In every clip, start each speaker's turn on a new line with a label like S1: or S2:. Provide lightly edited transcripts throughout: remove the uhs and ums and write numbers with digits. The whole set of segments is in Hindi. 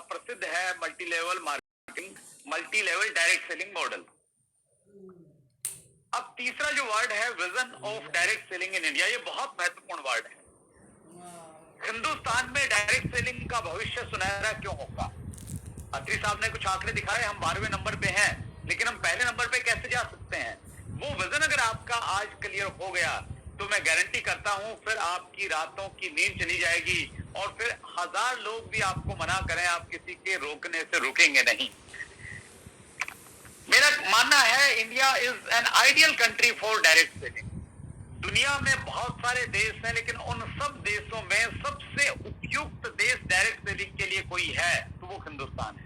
S1: प्रसिद्ध है multi level marketing, multi level direct selling model. अब तीसरा जो वर्ड है vision of direct selling in India, ये बहुत महत्वपूर्ण वर्ड है। हिंदुस्तान में डायरेक्ट सेलिंग का भविष्य सुनहरा क्यों होगा? अत्री साहब ने कुछ आंकड़े दिखाए, हम 12वें नंबर पे हैं, लेकिन हम पहले नंबर पे कैसे जा सकते हैं? वो विजन अगर आपका आज क्लियर हो गया तो मैं गारंटी करता हूं फिर आपकी रातों की नींद चली जाएगी और फिर 1000 लोग भी आपको मना करें, आप किसी के रोकने से रुकेंगे नहीं। मेरा मानना है India is an ideal country for direct selling. दुनिया में बहुत सारे देश हैं, लेकिन उन सब देशों में सबसे उपयुक्त देश डायरेक्ट सेलिंग के लिए कोई है तो वो हिंदुस्तान है।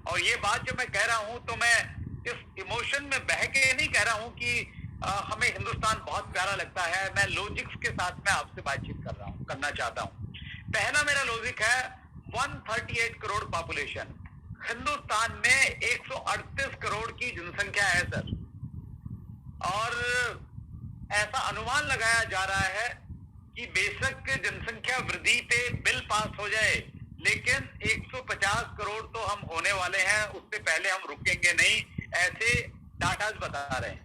S1: और ये बात जो मैं कह रहा हूं तो मैं इस इमोशन में बह के नहीं कह रहा हूं कि हमें हिंदुस्तान बहुत प्यारा लगता है। मैं लॉजिक्स के साथ में आपसे बातचीत करना चाहता हूं। पहला मेरा लॉजिक है 138 करोड़ पॉपुलेशन। हिंदुस्तान में 138 करोड़ की जनसंख्या है सर, और ऐसा अनुमान लगाया जा रहा है कि बेशक जनसंख्या वृद्धि पे बिल पास हो जाए, लेकिन 150 करोड़ तो हम होने वाले हैं, उससे पहले हम रुकेंगे नहीं, ऐसे डाटाज बता रहे हैं।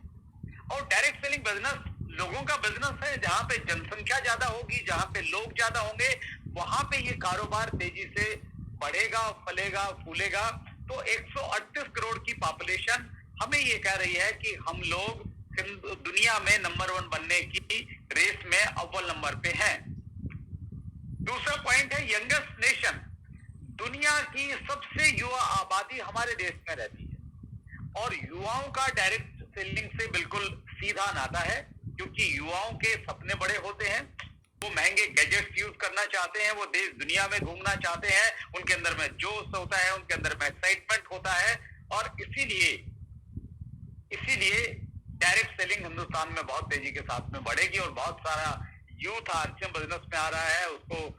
S1: और डायरेक्ट सेलिंग बिजनेस लोगों का बिजनेस है। जहां पे जनसंख्या ज्यादा होगी, जहां पे लोग ज्यादा होंगे, वहां पे ये कारोबार तेजी से बढ़ेगा, फलेगा, फूलेगा। तो 138 करोड़ की पॉपुलेशन हमें ये कह रही है कि हम लोग दुनिया में नंबर 1 बनने की रेस में अव्वल नंबर पे हैं। दूसरा पॉइंट है यंगेस्ट नेशन। दुनिया की सबसे युवा आबादी हमारे देश में रहती है और युवाओं का डायरेक्ट सेलिंग से बिल्कुल सीधा नाता है, क्योंकि युवाओं के सपने बड़े होते हैं। वो महंगे गैजेट्स यूज करना चाहते हैं, वो देश दुनिया में घूमना चाहते हैं, उनके अंदर में जोश होता है, उनके अंदर में एक्साइटमेंट होता है। और इसीलिए डायरेक्ट सेलिंग हिंदुस्तान में बहुत तेजी के साथ में बढ़ेगी और बहुत सारा यूथ आरसीएम बिजनेस में आ रहा है, उसको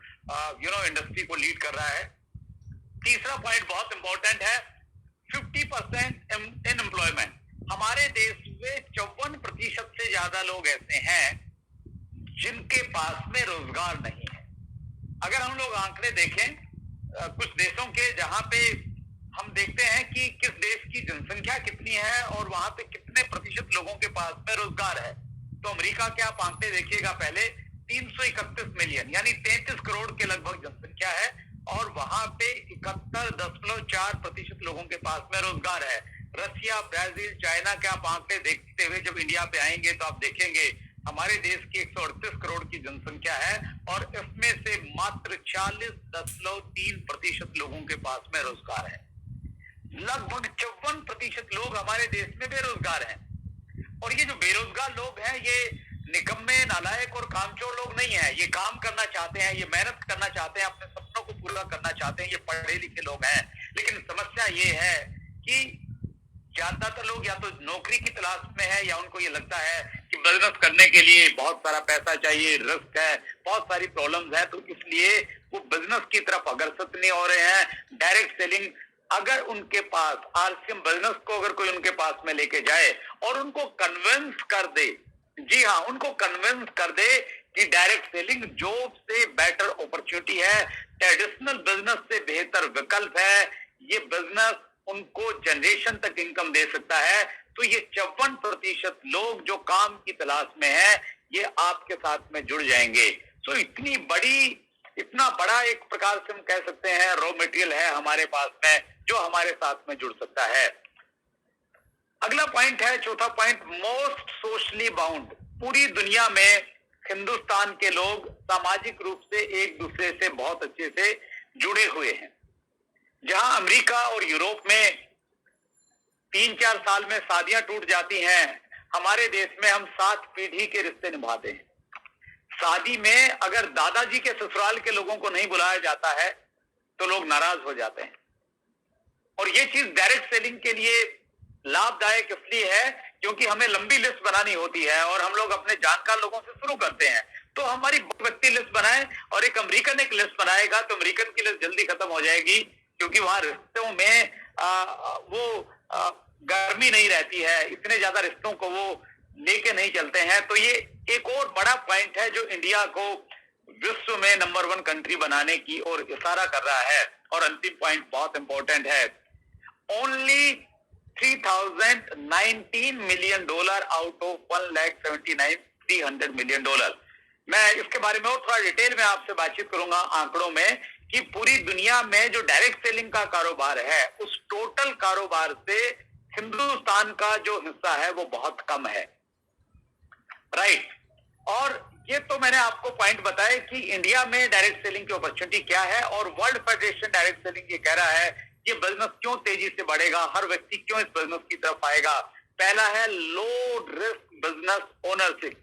S1: इंडस्ट्री को लीड कर रहा है। तीसरा पॉइंट बहुत इंपॉर्टेंट है, 50% इन एम्प्लॉयमेंट। हमारे देश में 54% से ज्यादा लोग ऐसे हैं जिनके पास में रोजगार नहीं है। अगर हम लोग आंकड़े देखें कुछ देशों के, जहां पे हम देखते हैं कि किस देश की जनसंख्या कितनी है और वहां पे कितने प्रतिशत लोगों के पास में रोजगार है, तो अमेरिका के आप आंकड़े देखिएगा पहले, 331 मिलियन यानी 33 करोड़ के लगभग जनसंख्या है और वहां पे 71.4% लोगों के पास में रोजगार है। रसिया, ब्राजील, चाइना के आप आंकड़े देखते हुए जब इंडिया पे आएंगे तो आप देखेंगे हमारे देश की 138 करोड़ की जनसंख्या है और इसमें से मात्र 40.3% लोगों के पास में रोजगार है। लगभग 54% लोग हमारे देश में बेरोजगार हैं। और ये जो बेरोजगार लोग हैं, ये निकम्मे, नालायक और कामचोर लोग नहीं है। ये काम करना चाहते हैं, ये मेहनत करना चाहते हैं, अपने सपनों को पूरा करना चाहते हैं, ये पढ़े लिखे लोग हैं। लेकिन समस्या ये है कि ज्यादातर लोग या तो नौकरी की तलाश में है, या उनको ये लगता है कि बिजनेस करने के लिए बहुत सारा पैसा चाहिए, रिस्क है, बहुत सारी प्रॉब्लम्स है, तो इसलिए वो बिजनेस की तरफ अग्रसर नहीं हो रहे हैं। डायरेक्ट सेलिंग अगर उनके पास, आरसीएम बिजनेस को अगर कोई उनके पास में लेके जाए और उनको कन्विंस कर दे, जी हाँ, उनको कन्विंस कर दे कि डायरेक्ट सेलिंग जॉब से बेटर अपॉर्चुनिटी है, ट्रेडिशनल बिजनेस से बेहतर विकल्प है, ये बिजनेस उनको जनरेशन तक इनकम दे सकता है, तो ये 54% लोग जो काम की तलाश में है, ये आपके साथ में जुड़ जाएंगे। तो इतना बड़ा एक प्रकार से हम कह सकते हैं रॉ मटेरियल है हमारे पास में, जो हमारे साथ में जुड़ सकता है। अगला पॉइंट है, चौथा पॉइंट, मोस्ट सोशली बाउंड। पूरी दुनिया में हिंदुस्तान के लोग सामाजिक रूप से एक दूसरे से बहुत अच्छे से जुड़े हुए हैं। जहां अमेरिका और यूरोप में 3-4 साल में शादियां टूट जाती हैं, हमारे देश में हम 7 पीढ़ी के रिश्ते निभाते हैं। शादी में अगर दादाजी के ससुराल के लोगों को नहीं बुलाया जाता है तो लोग नाराज हो जाते हैं। और ये चीज डायरेक्ट सेलिंग के लिए लाभदायक इसलिए है क्योंकि हमें लंबी लिस्ट बनानी होती है और हम लोग अपने जानकार लोगों से शुरू करते हैं। तो हमारी व्यक्ति लिस्ट बनाए और एक अमेरिकन एक लिस्ट बनाएगा तो अमेरिकन की लिस्ट जल्दी खत्म हो जाएगी, क्योंकि वहां रिश्तों में गर्मी नहीं रहती है, इतने ज्यादा रिश्तों को वो लेके नहीं चलते हैं। तो ये एक और बड़ा पॉइंट है जो इंडिया को विश्व में नंबर 1 कंट्री बनाने की ओर इशारा कर रहा है। और अंतिम पॉइंट बहुत इंपॉर्टेंट है, only $3,019 million out of $1,79,300 million। मैं इसके बारे में और थोड़ा डिटेल में आपसे बातचीत करूंगा आंकड़ों में, कि पूरी दुनिया में जो डायरेक्ट सेलिंग का कारोबार है उस टोटल कारोबार से हिंदुस्तान का जो हिस्सा है वो बहुत कम है, राइट। और ये तो मैंने आपको पॉइंट बताया कि इंडिया में डायरेक्ट सेलिंग की अपॉर्चुनिटी क्या है, और वर्ल्ड फेडरेशन डायरेक्ट सेलिंग ये कह रहा है ये बिजनेस क्यों तेजी से बढ़ेगा, हर व्यक्ति क्यों इस बिजनेस की तरफ आएगा। पहला है लो रिस्क बिजनेस ओनरशिप,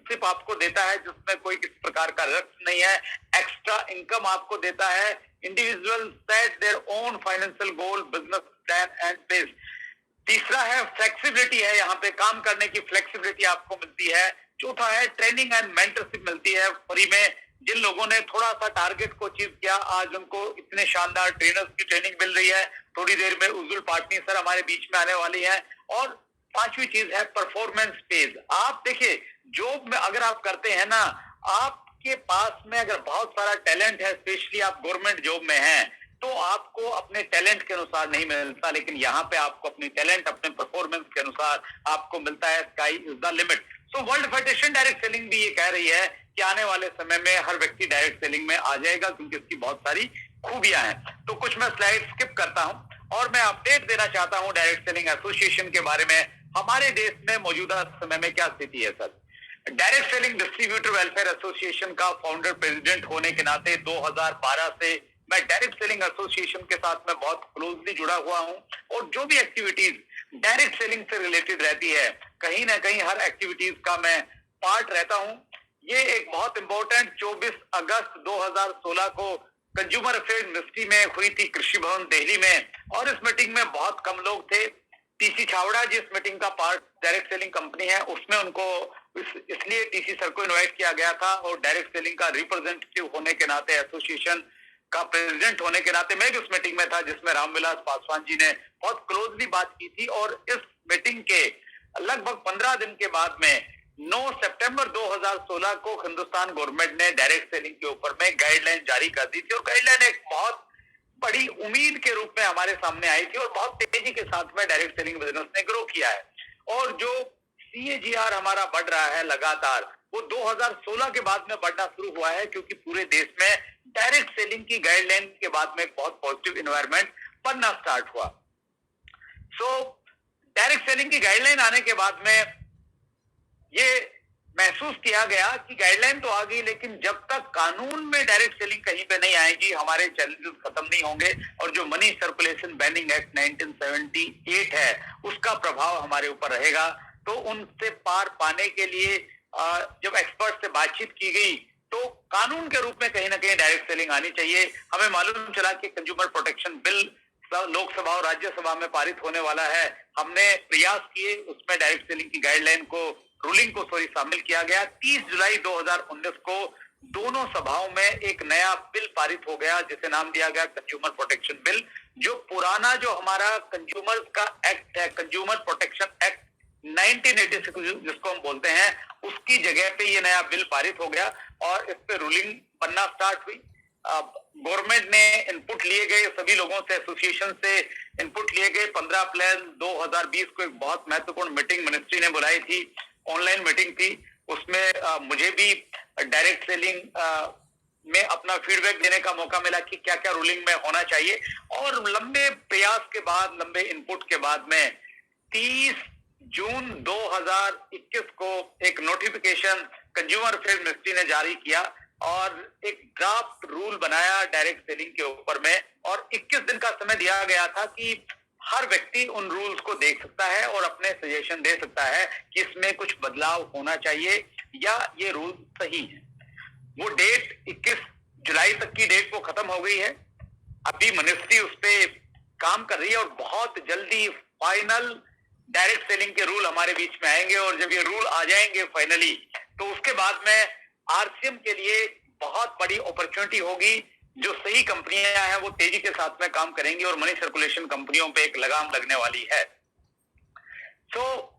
S1: सिर्फ आपको देता है जिसमें कोई किसी प्रकार का रिस्क नहीं है, एक्स्ट्रा इनकम आपको देता है। Individual set their own financial goal, business plan and pace. तीसरा है फ्लेक्सिबिलिटी, है यहाँ पे काम करने की फ्लेक्सिबिलिटी आपको मिलती है। चौथा है ट्रेनिंग एंड मेंटरशिप मिलती है फ्री में। जिन लोगों ने थोड़ा सा टारगेट को अचीव किया, आज उनको इतने शानदार ट्रेनर्स की ट्रेनिंग मिल रही है। थोड़ी देर में उज्जुल पाटनी सर हमारे बीच में आने वाली है। और पांचवी चीज है परफॉर्मेंस पेज। आप देखिए, जॉब में अगर आप करते हैं ना, आपके पास में अगर बहुत सारा टैलेंट है, स्पेशली आप गवर्नमेंट जॉब में हैं, तो आपको अपने टैलेंट के अनुसार नहीं मिलता, लेकिन यहाँ पे आपको अपनी टैलेंट, अपने परफॉर्मेंस के अनुसार आपको मिलता है। Sky is the limit. So world federation direct selling भी ये कह रही है कि आने वाले समय में हर व्यक्ति डायरेक्ट सेलिंग में आ जाएगा, क्योंकि इसकी बहुत सारी खूबियां हैं। तो कुछ मैं स्लाइड स्किप करता हूं और मैं अपडेट देना चाहता हूं डायरेक्ट सेलिंग एसोसिएशन के बारे में। हमारे देश में मौजूदा समय में क्या स्थिति है sir. Direct selling distributor welfare association का फाउंडर प्रेसिडेंट होने के नाते 2012 से मैं डायरेक्ट सेलिंग एसोसिएशन के साथ में बहुत क्लोजली जुड़ा हुआ हूं, और जो भी एक्टिविटीज डायरेक्ट सेलिंग से रिलेटेड रहती है, कहीं ना कहीं हर एक्टिविटीज का मैं पार्ट रहता हूं। ये एक बहुत इंपॉर्टेंट 24 अगस्त 2016 को कंज्यूमर अफेयर मिनिस्ट्री में हुई थी, कृषि भवन दिल्ली में, और इस मीटिंग में बहुत कम लोग थे। टीसी छावड़ा जिस मीटिंग का पार्ट डायरेक्ट सेलिंग कंपनी है, उसमें उनको इसलिए टीसी सर को इनवाइट किया गया था, और डायरेक्ट सेलिंग का रिप्रेजेंटेटिव होने के नाते, एसोसिएशन का प्रेसिडेंट होने के नाते मैं भी उस मीटिंग में था, जिसमें रामविलास पासवान जी ने बहुत क्लोजली बात की थी। और इस मीटिंग के लगभग 15 दिन के बाद में 9 सितंबर 2016 को हिंदुस्तान गवर्नमेंट ने डायरेक्ट सेलिंग के ऊपर में गाइडलाइन जारी कर दी थी, और गाइडलाइन एक बहुत बड़ी उम्मीद के रूप में हमारे सामने आई थी, और बहुत तेजी के साथ में डायरेक्ट सेलिंग बिजनेस ने ग्रो किया है। और जो CAGR हमारा बढ़ रहा है लगातार, वो 2016 के बाद में बढ़ना शुरू हुआ है, क्योंकि पूरे देश में डायरेक्ट सेलिंग की गाइडलाइन के बाद में बहुत पॉजिटिव एनवायरनमेंट बनना स्टार्ट हुआ। सो डायरेक्ट सेलिंग की गाइडलाइन आने के बाद में ये महसूस किया गया कि गाइडलाइन तो आ गई, लेकिन जब तक कानून में डायरेक्ट सेलिंग कहीं पे नहीं आएगी, हमारे चैलेंजेस खत्म नहीं होंगे, और जो मनी सर्कुलेशन बैनिंग एक्ट 1978 है, उसका प्रभाव हमारे ऊपर रहेगा। तो उनसे पार पाने के लिए जब एक्सपर्ट से बातचीत की गई, तो कानून के रूप में कहीं ना कहीं डायरेक्ट सेलिंग आनी चाहिए। हमें मालूम चला कि कंज्यूमर प्रोटेक्शन बिल लोकसभा और राज्यसभा में पारित होने वाला है। हमने प्रयास किए, उसमें डायरेक्ट सेलिंग की गाइडलाइन को, रूलिंग को शामिल किया गया। 30 जुलाई 2019 को दोनों सभाओं में एक नया बिल पारित हो गया, जिसे नाम दिया गया कंज्यूमर प्रोटेक्शन बिल। जो पुराना जो हमारा कंज्यूमर का एक्ट है, कंज्यूमर प्रोटेक्शन एक्ट 1986 जिसको हम बोलते हैं, उसकी जगह पे ये नया बिल पारित हो गया, और इस पे रूलिंग बनना स्टार्ट हुई। गवर्नमेंट ने इनपुट लिए गए, सभी लोगों से, एसोसिएशन से इनपुट लिए गए। 15 अप्रैल 2020 को एक बहुत महत्वपूर्ण मीटिंग मिनिस्ट्री ने बुलाई थी, ऑनलाइन मीटिंग थी। उसमें मुझे भी डायरेक्ट सेलिंग में अपना फीडबैक देने का मौका मिला कि क्या क्या रूलिंग में होना चाहिए। और लंबे प्रयास के बाद, लंबे इनपुट के बाद में 30 जून 2021 को एक नोटिफिकेशन कंज्यूमर अफेयर मिनिस्ट्री ने जारी किया, और एक ड्राफ्ट रूल बनाया डायरेक्ट सेलिंग के ऊपर में, और 21 दिन का समय दिया गया था कि हर व्यक्ति उन रूल्स को देख सकता है और अपने सजेशन दे सकता है कि इसमें कुछ बदलाव होना चाहिए या ये रूल सही है। वो डेट 21 जुलाई तक की डेट वो खत्म हो गई है। अभी मिनिस्ट्री उस पर काम कर रही है, और बहुत जल्दी फाइनल डायरेक्ट सेलिंग के रूल हमारे बीच में आएंगे। और जब ये रूल आ जाएंगे फाइनली, तो उसके बाद में RCM के लिए बहुत बड़ी अपॉर्चुनिटी होगी। जो सही कंपनियां हैं वो तेजी के साथ में काम करेंगी, और मनी सर्कुलेशन कंपनियों पे एक लगाम लगने वाली है।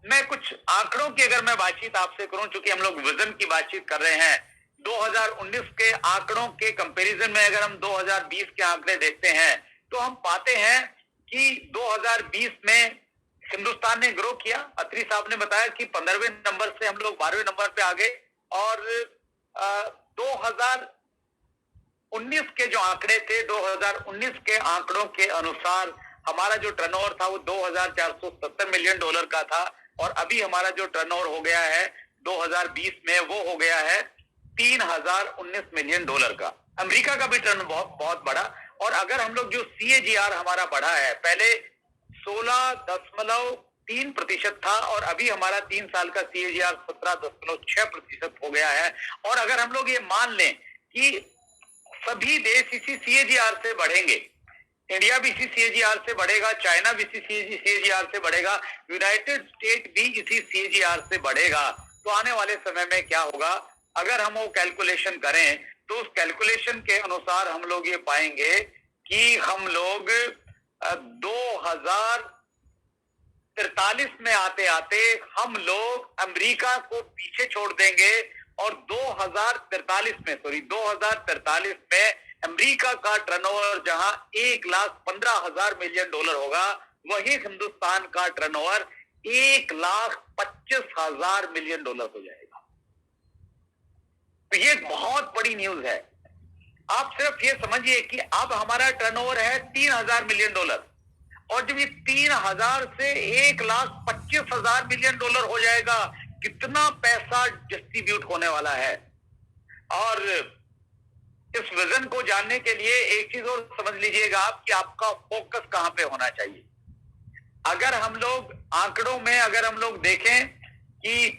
S1: मैं कुछ आंकड़ों की अगर मैं बातचीत आपसे करूं, चूंकि हम लोग विजन की बातचीत कर रहे हैं, 2019 के आंकड़ों के कंपैरिजन में अगर हम 2020 के आंकड़े देखते हैं तो हम पाते हैं कि 2020 में हिंदुस्तान ने ग्रो किया। अत्री साहब ने बताया कि 15वें नंबर से हम लोग 12वें नंबर पे आ गए और 2019 के जो आंकड़े थे, 2019 के आंकड़ों के अनुसार हमारा जो टर्नओवर था वो 2,470 मिलियन डॉलर का था और अभी हमारा जो टर्नओवर हो गया है 2020 में वो हो गया है 3,019 मिलियन डॉलर का। अमेरिका का भी टर्न बहुत बड़ा। और अगर हम लोग जो CAGR हमारा बढ़ा है, पहले 16.3% था और अभी हमारा 3 साल का CAGR 17.6% हो गया है। और अगर हम लोग ये मान लें कि सभी देश इसी CAGR से बढ़ेंगे, इंडिया भी इसी CAGR से बढ़ेगा, चाइना भी इसी CAGR से बढ़ेगा, यूनाइटेड स्टेट भी इसी CAGR से बढ़ेगा, तो आने वाले समय में क्या होगा? अगर हम वो कैलकुलेशन करें तो उस कैलकुलेशन के अनुसार हम लोग ये पाएंगे कि हम लोग 2043 में आते आते हम लोग अमेरिका को पीछे छोड़ देंगे और 2043 में अमेरिका का टर्नओवर जहां 1,15,000 मिलियन डॉलर होगा, वही हिंदुस्तान का टर्नओवर 1,25,000 मिलियन डॉलर हो जाएगा। तो ये बहुत बड़ी न्यूज है। आप सिर्फ ये समझिए कि अब हमारा टर्नओवर है 3,000 मिलियन डॉलर और जब ये 3,000 से 1,25,000 मिलियन डॉलर हो जाएगा, कितना पैसा डिस्ट्रीब्यूट होने वाला है। और इस विजन को जानने के लिए एक चीज और समझ लीजिएगा आप कि आपका फोकस कहां पे होना चाहिए। अगर हम लोग आंकड़ों में अगर हम लोग देखें कि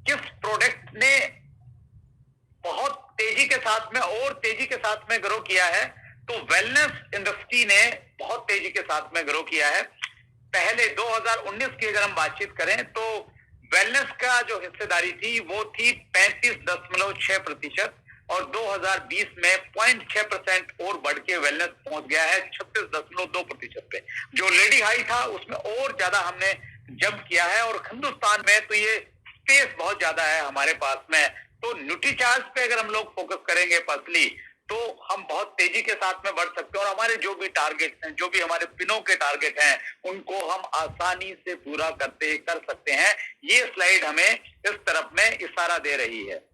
S1: किस प्रोडक्ट ने बहुत तेजी के साथ में और तेजी के साथ में ग्रो किया है, तो वेलनेस इंडस्ट्री ने बहुत तेजी के साथ में ग्रो किया है। पहले 2019 की अगर हम बातचीत करें तो वेलनेस का जो हिस्सेदारी थी वो थी 35.6% और 2020 में 0.6% और बढ़ के वेलनेस पहुंच गया है 36.2% पे। जो लेडी हाई था उसमें और ज्यादा हमने जंप किया है और हिंदुस्तान में तो ये स्पेस बहुत ज्यादा है हमारे पास में। तो न्यूट्रीचार्ज पे अगर हम लोग फोकस करेंगे पर्सनली तो हम बहुत तेजी के साथ में बढ़ सकते हैं और हमारे जो भी टारगेट हैं, जो भी हमारे पिनों के टारगेट हैं, उनको हम आसानी से पूरा कर सकते हैं। ये स्लाइड हमें इस तरफ में इशारा दे रही है।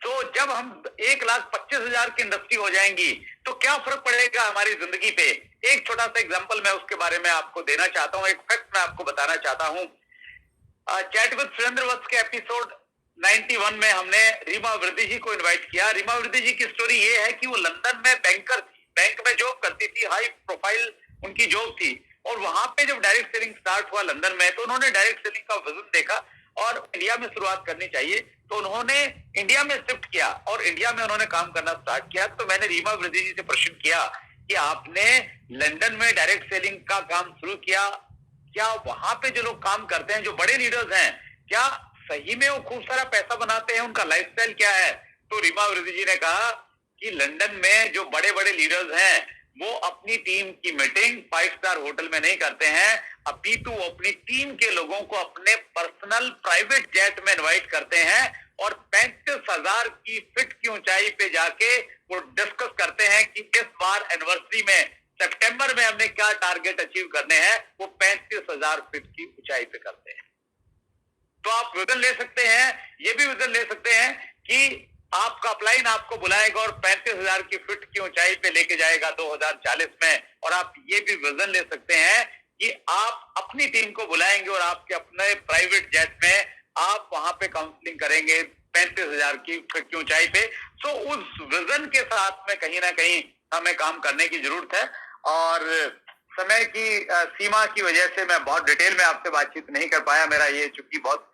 S1: तो जब हम 1,25,000 की इंडस्ट्री हो जाएंगी तो क्या फर्क पड़ेगा हमारी जिंदगी पे? एक छोटा सा एग्जांपल मैं उसके बारे में आपको देना चाहता हूं, एक फैक्ट मैं आपको बताना चाहता हूं। चैट विद सुरेंद्र वत्स के एपिसोड 91 में हमने रीमा वृद्धि जी को इनवाइट किया। रीमा वृद्धि जी की स्टोरी ये है कि वो लंदन में बैंकर थी, बैंक में जॉब करती थी, हाई प्रोफाइल उनकी जॉब थी और वहां पे जब डायरेक्ट सेलिंग स्टार्ट हुआ लंदन में तो उन्होंने डायरेक्ट सेलिंग का विजन देखा और इंडिया में शुरुआत करनी चाहिए, तो उन्होंने इंडिया में शिफ्ट किया और इंडिया में उन्होंने काम करना स्टार्ट किया। तो मैंने रीमा वृद्धि जी से प्रश्न किया कि आपने लंदन में डायरेक्ट सेलिंग का काम शुरू किया, क्या वहां पे जो लोग काम करते हैं, जो बड़े लीडर्स हैं, क्या सही में वो खूब सारा पैसा बनाते हैं? उनका लाइफस्टाइल क्या है? तो रीमा वृद्धि जी ने कहा कि लंदन में जो बड़े बड़े लीडर्स हैं वो अपनी टीम की मीटिंग 5 स्टार होटल में नहीं करते हैं, अपितु अपनी टीम के लोगों को अपने पर्सनल प्राइवेट जेट में इनवाइट करते हैं और 35,000 की फीट की ऊंचाई पे जाके वो डिस्कस करते हैं कि इस बार एनिवर्सरी में सितंबर में हमने क्या टारगेट अचीव करने हैं। वो 35,000 फीट की ऊंचाई पे करते हैं। तो आप विजन ले सकते हैं, ये भी विजन ले सकते हैं कि आपका अपलाइन आपको बुलाएगा और 35,000 की फीट की ऊंचाई पे लेके जाएगा 2040 में। और आप ये भी विजन ले सकते हैं कि आप अपनी टीम को बुलाएंगे और आपके अपने प्राइवेट जेट में आप वहां पे काउंसलिंग करेंगे 35,000 की फीट की ऊंचाई पे। सो उस विजन के साथ में कहीं ना कहीं हमें काम करने की जरूरत है। और समय की सीमा की वजह से मैं बहुत डिटेल में आपसे बातचीत नहीं कर पाया। मेरा ये चूंकि बहुत